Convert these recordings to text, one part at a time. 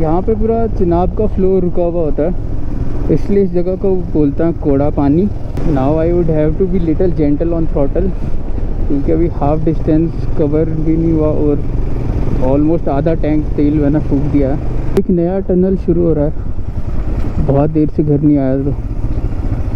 यहाँ पे पूरा चिनाब का फ्लो रुका हुआ होता है, इसलिए इस जगह को बोलते हैं कोड़ा पानी। Now I would have to be little gentle on throttle, क्योंकि अभी हाफ डिस्टेंस कवर भी नहीं हुआ और ऑलमोस्ट आधा टैंक तेल मैंने फूक दिया है। एक नया टनल शुरू हो रहा है, बहुत देर से घर नहीं आया तो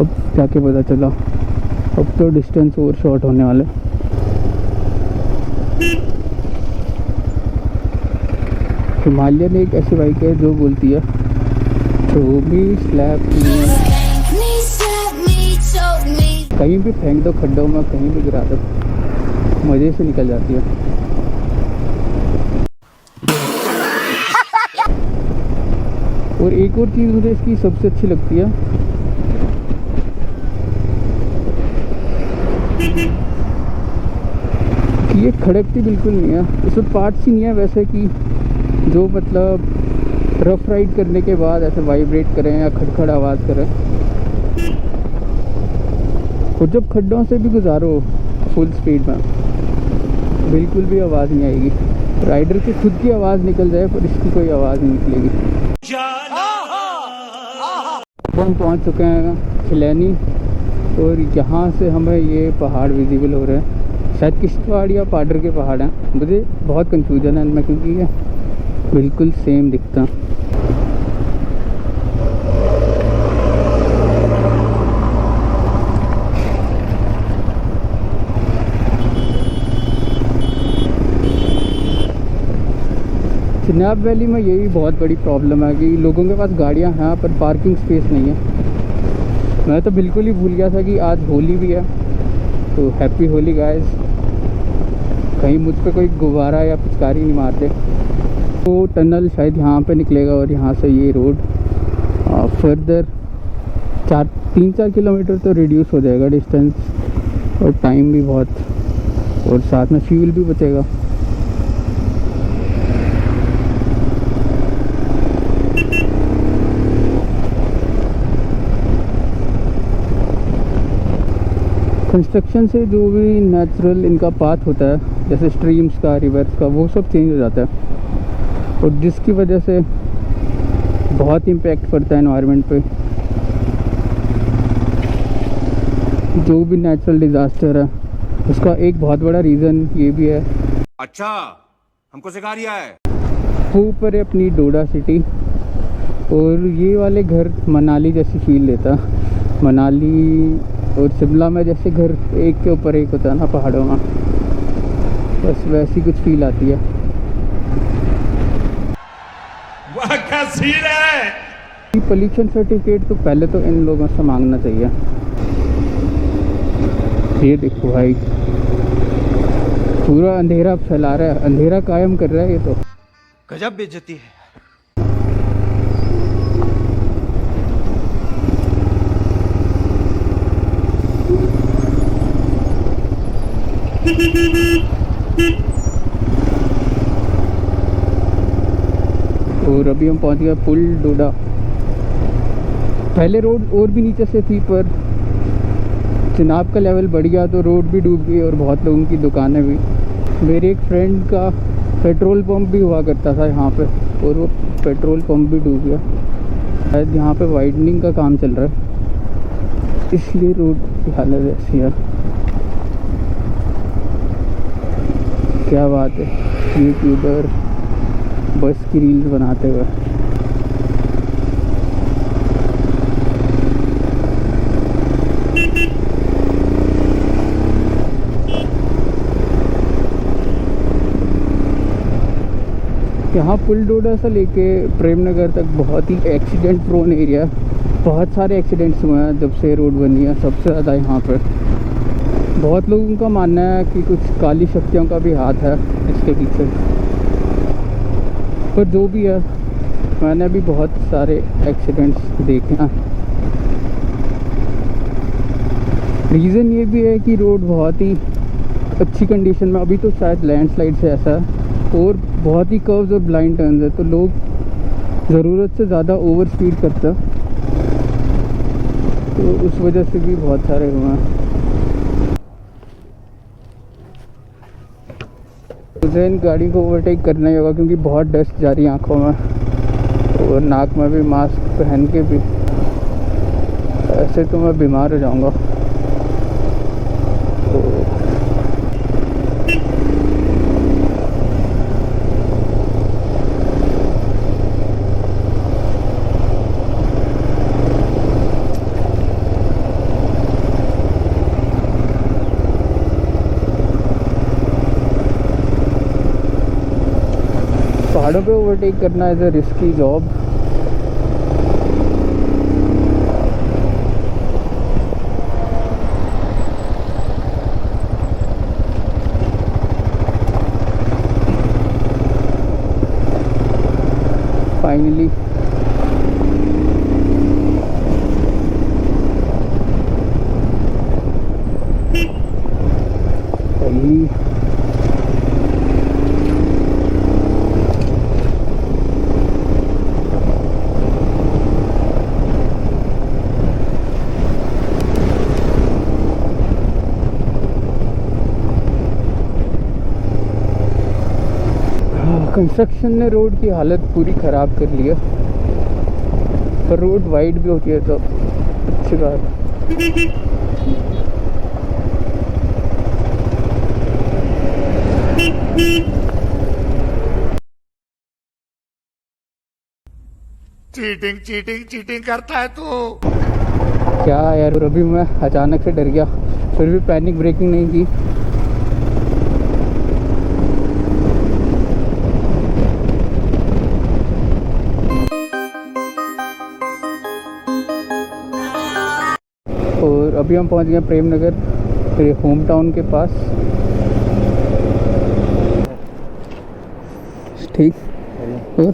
अब जाके पता चला। अब तो डिस्टेंस और शॉर्ट होने वाला है। हिमालयन एक ऐसी बाइक है जो बोलती है तो भी स्लैप कहीं भी फेंक दो खड्डों में, कहीं भी गिरा दो, मज़े से निकल जाती है। और एक और चीज़ मुझे इसकी सबसे अच्छी लगती है, कि ये खड़कती बिल्कुल नहीं है। इसमें पार्ट्स ही नहीं है वैसे कि जो मतलब रफ राइड करने के बाद ऐसे वाइब्रेट करें या खड़खड़ आवाज़ करें। और जब खड्डों से भी गुजारो फुल स्पीड में, बिल्कुल भी आवाज़ नहीं आएगी। राइडर की खुद की आवाज़ निकल जाए पर इसकी कोई आवाज़ नहीं निकलेगी। हम पहुंच चुके हैं खिलैनी और यहाँ से हमें ये पहाड़ विजिबल हो रहे हैं। शायद किश्तवाड़ या पाडर के पहाड़ हैं, मुझे बहुत कंफ्यूजन है इनमें क्योंकि ये बिल्कुल सेम दिखता है। चिनाब वैली में यही बहुत बड़ी प्रॉब्लम है कि लोगों के पास गाड़ियां हैं पर पार्किंग स्पेस नहीं है। मैं तो बिल्कुल ही भूल गया था कि आज होली भी है, तो हैप्पी होली गाइस। कहीं मुझ पे कोई गुब्बारा या पिचकारी नहीं मारते। तो टनल शायद यहाँ पे निकलेगा और यहाँ से ये रोड फर्दर 3-4 किलोमीटर तो रिड्यूस हो जाएगा डिस्टेंस, और टाइम भी बहुत, और साथ में फ्यूल भी बचेगा। कंस्ट्रक्शन से जो भी नेचुरल इनका पाथ होता है, जैसे स्ट्रीम्स का, रिवर्स का, वो सब चेंज हो जाता है, और जिसकी वजह से बहुत इम्पैक्ट पड़ता है एनवायरनमेंट पे। जो भी नेचुरल डिज़ास्टर है उसका एक बहुत बड़ा रीज़न ये भी है। अच्छा, हमको सिखा रिया है। वो ऊपर है अपनी डोडा सिटी, और ये वाले घर मनाली जैसी फील देता है। मनाली और शिमला में जैसे घर एक के ऊपर एक होता है ना पहाड़ों में, बस वैसी कुछ फील आती है। वाह क्या सीन है। पोल्यूशन सर्टिफिकेट तो पहले तो इन लोगों से मांगना चाहिए। ये देखो भाई, पूरा अंधेरा फैला रहा है, अंधेरा कायम कर रहा है ये तो। गजब बेइज्जती है। और अभी हम पहुंच गए पुल डोडा। पहले रोड और भी नीचे से थी, पर चिनाब का लेवल बढ़ गया तो रोड भी डूब गई और बहुत लोगों की दुकानें भी। मेरे एक फ्रेंड का पेट्रोल पंप भी हुआ करता था यहाँ पे, और वो पेट्रोल पंप भी डूब गया। शायद यहाँ पे वाइडनिंग का काम चल रहा है, इसलिए रोड की हालत ऐसी है। क्या बात है, यूट्यूबर बस की रील्स बनाते हुए। यहाँ पुल डोडा से लेके प्रेम नगर तक बहुत ही एक्सीडेंट प्रोन एरिया है। बहुत सारे एक्सीडेंट्स हुए हैं जब से रोड बनी है, सबसे ज़्यादा यहाँ पर। बहुत लोगों का मानना है कि कुछ काली शक्तियों का भी हाथ है इसके पीछे, पर जो भी है, मैंने भी बहुत सारे एक्सीडेंट्स देखे हैं। रीज़न ये भी है कि रोड बहुत ही अच्छी कंडीशन में, अभी तो शायद लैंडस्लाइड से ऐसा है, और बहुत ही कर्व्स और ब्लाइंड टर्न्स है, तो लोग ज़रूरत से ज़्यादा ओवर स्पीड करते हैं, तो उस वजह से भी बहुत सारे हुए हैं। मुझे इन गाड़ी को ओवरटेक करना ही होगा क्योंकि बहुत डस्ट जा रही है आँखों में। और नाक में भी मास्क पहन के भी, ऐसे तो मैं बीमार हो जाऊंगा। तो पहाड़ों पे ओवरटेक करना is a risky job. Finally construction ने रोड की हालत पूरी ख़राब कर ली है, पर रोड वाइड भी होती है तो अच्छी बात है। चीटिंग चीटिंग चीटिंग करता है तू। क्या यार, अभी मैं अचानक से डर गया, फिर भी पैनिक ब्रेकिंग नहीं की। और अभी हम पहुंच गए प्रेम नगर, मेरे होम टाउन के पास। ठीक, और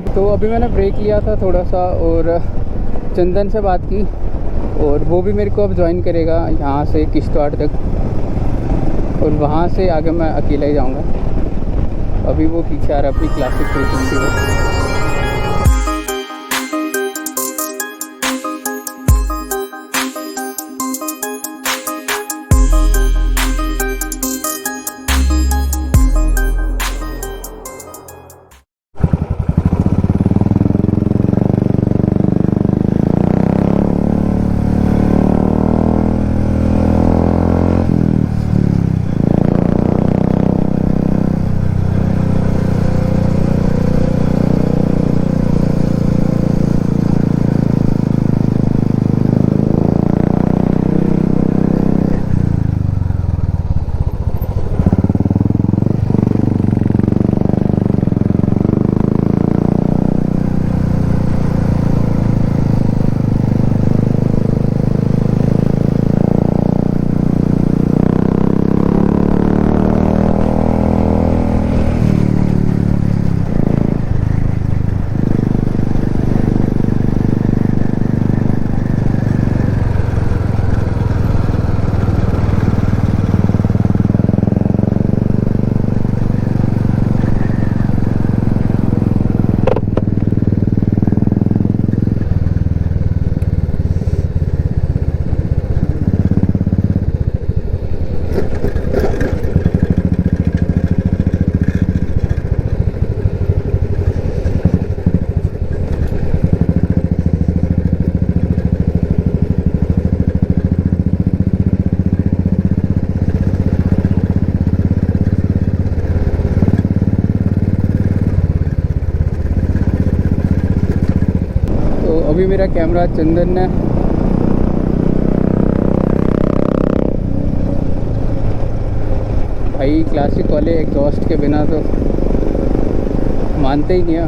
तो अभी मैंने ब्रेक लिया था थोड़ा सा और चंदन से बात की, और वो भी मेरे को अब ज्वाइन करेगा यहाँ से किश्तवाड़ तक, और वहाँ से आगे मैं अकेला ही जाऊँगा। अभी वो पीछे आ रहा है अपनी क्लासिक कोचिंग की। अभी मेरा कैमरा चंदन ने भाई क्लासिक वाले एग्जॉस्ट के बिना तो मानते ही नहीं है,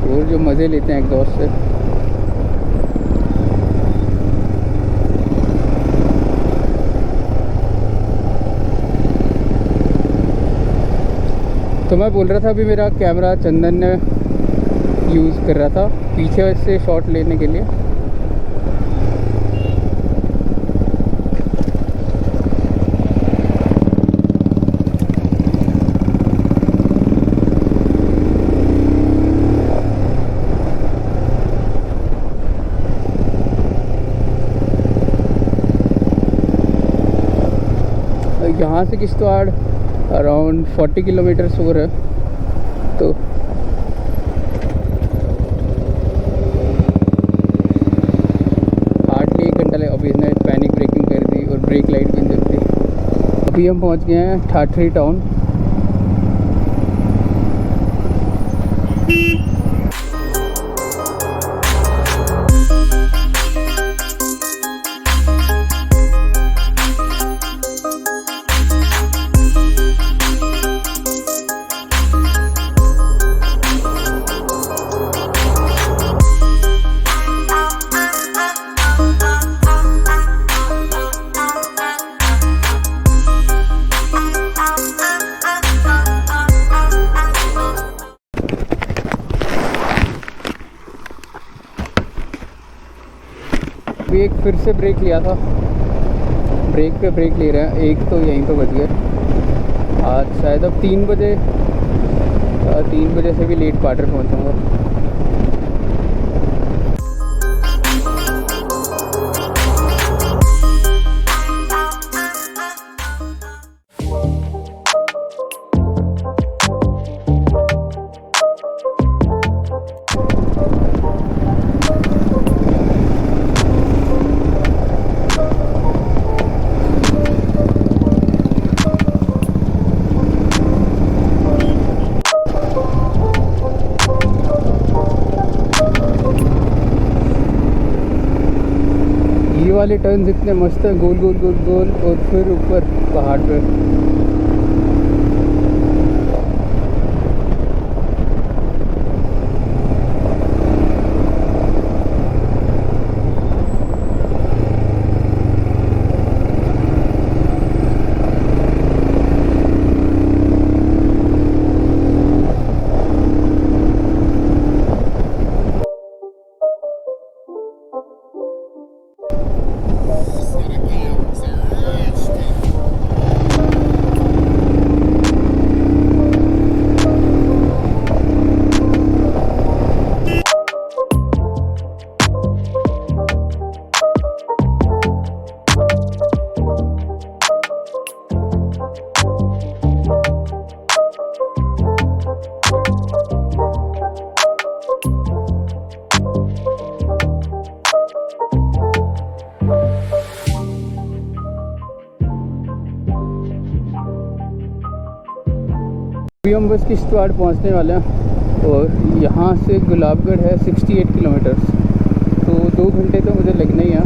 और जो मज़े लेते हैं एग्जॉस्ट से। तो मैं बोल रहा था अभी मेरा कैमरा चंदन ने यूज़ कर रहा था पीछे से शॉट लेने के लिए। यहाँ से किश्तवाड़ अराउंड 40 किलोमीटर्स हो रहा है, तो अभी हम पहुंच गए हैं ठाठरी टाउन। अभी एक फिर से ब्रेक लिया था, ब्रेक पे ब्रेक ले रहे हैं, एक तो यहीं पे बच गए। आज शायद अब 3 बजे से भी लेट पाटर पहुंचूंगा। ये वाले टर्न्स इतने मस्त हैं, गोल गोल गोल गोल, और फिर ऊपर पहाड़ पे। अभी हम बस किश्तवाड़ पहुंचने वाले हैं और यहाँ से गुलाबगढ़ है 68 किलोमीटर्स, तो 2 घंटे तो मुझे लगने ही हैं।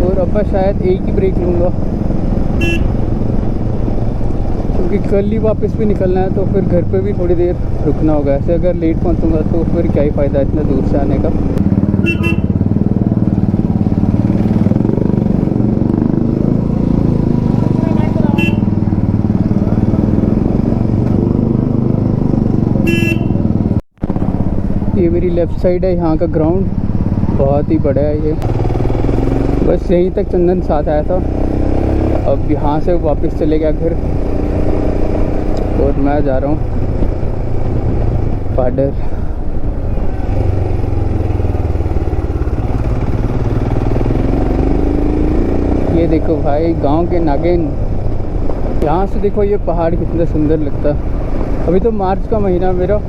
और अब मैं शायद एक ही ब्रेक लूँगा क्योंकि कल ही वापस भी निकलना है, तो फिर घर पे भी थोड़ी देर रुकना होगा। ऐसे अगर लेट पहुँचूँगा तो फिर क्या ही फ़ायदा इतना दूर से आने का। ये मेरी लेफ़्ट साइड है, यहाँ का ग्राउंड बहुत ही बड़ा है। ये बस यहीं तक चंदन साथ आया था, अब यहाँ से वापस चले गया घर और मैं जा रहा हूँ पाडर। ये देखो भाई गांव के नागिन, यहाँ से देखो ये पहाड़ कितना सुंदर लगता है। अभी तो मार्च का महीना, मेरा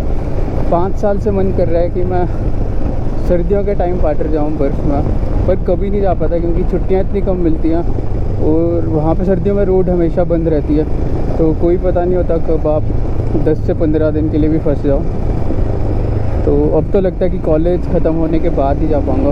5 साल से मन कर रहा है कि मैं सर्दियों के टाइम पाटर जाऊँ बर्फ़ में, पर कभी नहीं जा पाता क्योंकि छुट्टियाँ इतनी कम मिलती हैं और वहाँ पे सर्दियों में रोड हमेशा बंद रहती है, तो कोई पता नहीं होता कब आप 10 से 15 दिन के लिए भी फंस जाओ। तो अब तो लगता है कि कॉलेज ख़त्म होने के बाद ही जा पाऊँगा।